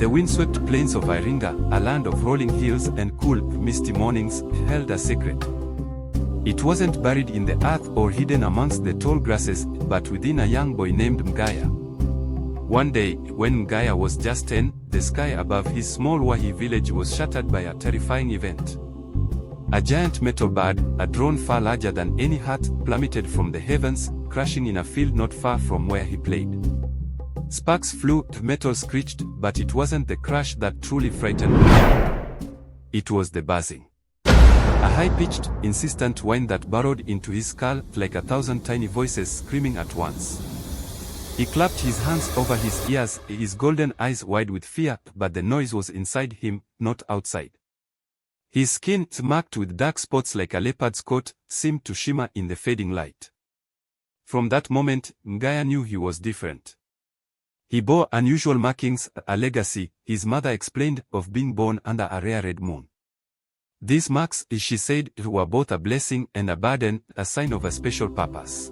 The windswept plains of Iringa, a land of rolling hills and cool, misty mornings, held a secret. It wasn't buried in the earth or hidden amongst the tall grasses, but within a young boy named Mgaya. One day, when Mgaya was just 10, the sky above his small Wahehe village was shattered by a terrifying event. A giant metal bird, a drone far larger than any hat, plummeted from the heavens, crashing in a field not far from where he played. Sparks flew, metal screeched, but it wasn't the crash that truly frightened him. It was the buzzing. A high-pitched, insistent whine that burrowed into his skull like 1,000 tiny voices screaming at once. He clapped his hands over his ears, his golden eyes wide with fear, but the noise was inside him, not outside. His skin, marked with dark spots like a leopard's coat, seemed to shimmer in the fading light. From that moment, Mgaya knew he was different. He bore unusual markings, a legacy, his mother explained, of being born under a rare red moon. These marks, she said, were both a blessing and a burden, a sign of a special purpose.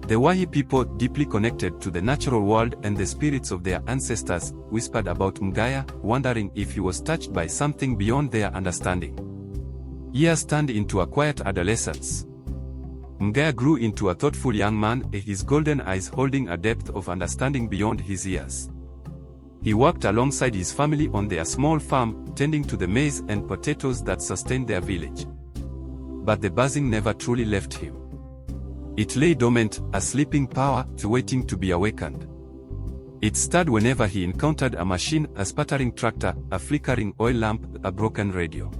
The Wahehe people, deeply connected to the natural world and the spirits of their ancestors, whispered about Mgaya, wondering if he was touched by something beyond their understanding. Years turned into a quiet adolescence. Mgaya grew into a thoughtful young man, his golden eyes holding a depth of understanding beyond his years. He worked alongside his family on their small farm, tending to the maize and potatoes that sustained their village. But the buzzing never truly left him. It lay dormant, a sleeping power, waiting to be awakened. It stirred whenever he encountered a machine, a sputtering tractor, a flickering oil lamp, a broken radio.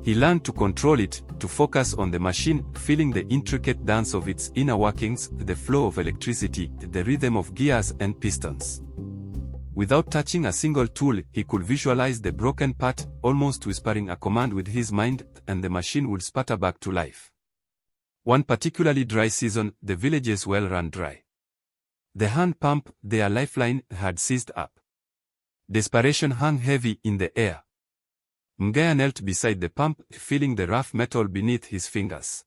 He learned to control it, to focus on the machine, feeling the intricate dance of its inner workings, the flow of electricity, the rhythm of gears and pistons. Without touching a single tool, he could visualize the broken part, almost whispering a command with his mind, and the machine would sputter back to life. One particularly dry season, the village's well ran dry. The hand pump, their lifeline, had seized up. Desperation hung heavy in the air. Mgaya knelt beside the pump, feeling the rough metal beneath his fingers.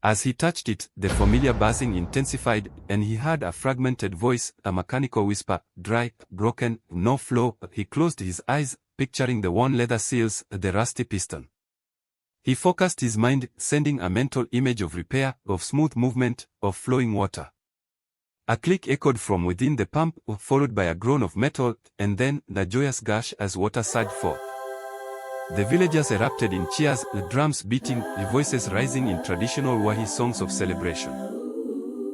As he touched it, the familiar buzzing intensified, and he heard a fragmented voice, a mechanical whisper, dry, broken, no flow. He closed his eyes, picturing the worn leather seals, the rusty piston. He focused his mind, sending a mental image of repair, of smooth movement, of flowing water. A click echoed from within the pump, followed by a groan of metal, and then the joyous gush as water surged forth. The villagers erupted in cheers, the drums beating, the voices rising in traditional Wahehe songs of celebration.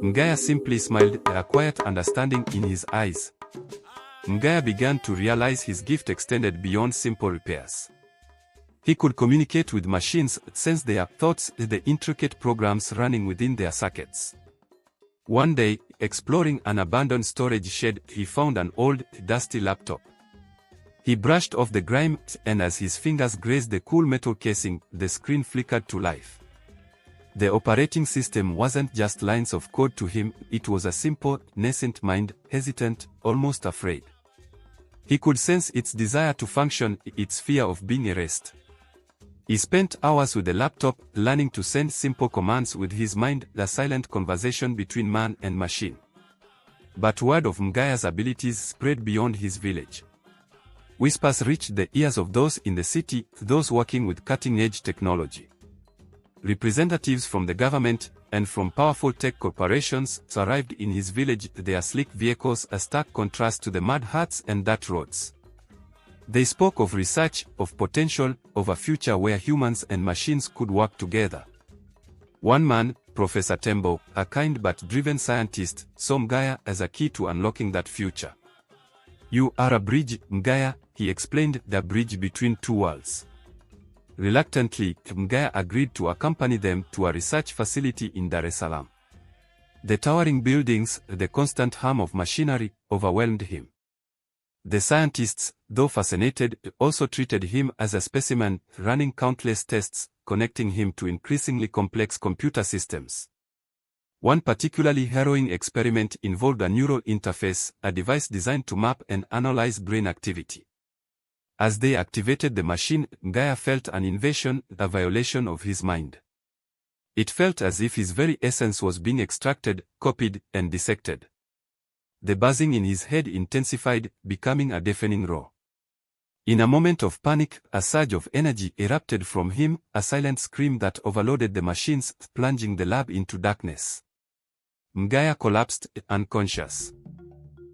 Mgaya simply smiled, a quiet understanding in his eyes. Mgaya began to realize his gift extended beyond simple repairs. He could communicate with machines, sense their thoughts, the intricate programs running within their circuits. One day, exploring an abandoned storage shed, he found an old, dusty laptop. He brushed off the grime, and as his fingers grazed the cool metal casing, the screen flickered to life. The operating system wasn't just lines of code to him, it was a simple, nascent mind, hesitant, almost afraid. He could sense its desire to function, its fear of being erased. He spent hours with the laptop, learning to send simple commands with his mind, the silent conversation between man and machine. But word of Mgaya's abilities spread beyond his village. Whispers reached the ears of those in the city, those working with cutting-edge technology. Representatives from the government, and from powerful tech corporations, arrived in his village, their sleek vehicles a stark contrast to the mud huts and dirt roads. They spoke of research, of potential, of a future where humans and machines could work together. One man, Professor Tembo, a kind but driven scientist, saw Mgaya as a key to unlocking that future. "You are a bridge, Mgaya," he explained, "the bridge between two worlds." Reluctantly, Mgaya agreed to accompany them to a research facility in Dar es Salaam. The towering buildings, the constant hum of machinery, overwhelmed him. The scientists, though fascinated, also treated him as a specimen, running countless tests, connecting him to increasingly complex computer systems. One particularly harrowing experiment involved a neural interface, a device designed to map and analyze brain activity. As they activated the machine, Mgaya felt an invasion, a violation of his mind. It felt as if his very essence was being extracted, copied, and dissected. The buzzing in his head intensified, becoming a deafening roar. In a moment of panic, a surge of energy erupted from him, a silent scream that overloaded the machines, plunging the lab into darkness. Mgaya collapsed, unconscious.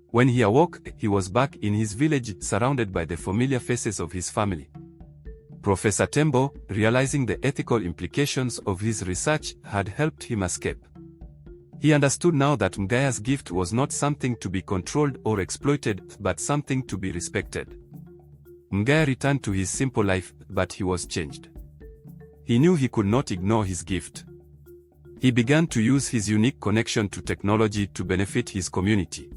When he awoke, he was back in his village, surrounded by the familiar faces of his family. Professor Tembo, realizing the ethical implications of his research, had helped him escape. He understood now that Mgaya's gift was not something to be controlled or exploited, but something to be respected. Mgaya returned to his simple life, but he was changed. He knew he could not ignore his gift. He began to use his unique connection to technology to benefit his community.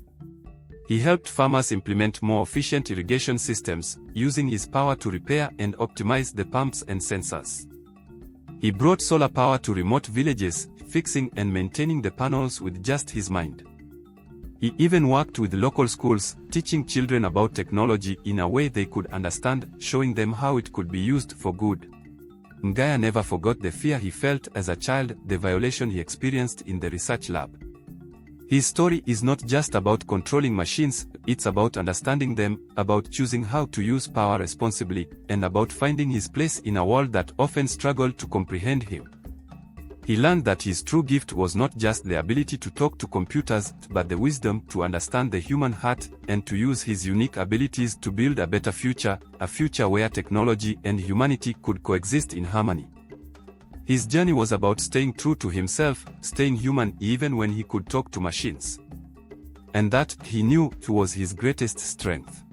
He helped farmers implement more efficient irrigation systems, using his power to repair and optimize the pumps and sensors. He brought solar power to remote villages, fixing and maintaining the panels with just his mind. He even worked with local schools, teaching children about technology in a way they could understand, showing them how it could be used for good. Mgaya never forgot the fear he felt as a child, the violation he experienced in the research lab. His story is not just about controlling machines, it's about understanding them, about choosing how to use power responsibly, and about finding his place in a world that often struggled to comprehend him. He learned that his true gift was not just the ability to talk to computers, but the wisdom to understand the human heart, and to use his unique abilities to build a better future, a future where technology and humanity could coexist in harmony. His journey was about staying true to himself, staying human even when he could talk to machines. And that, he knew, was his greatest strength.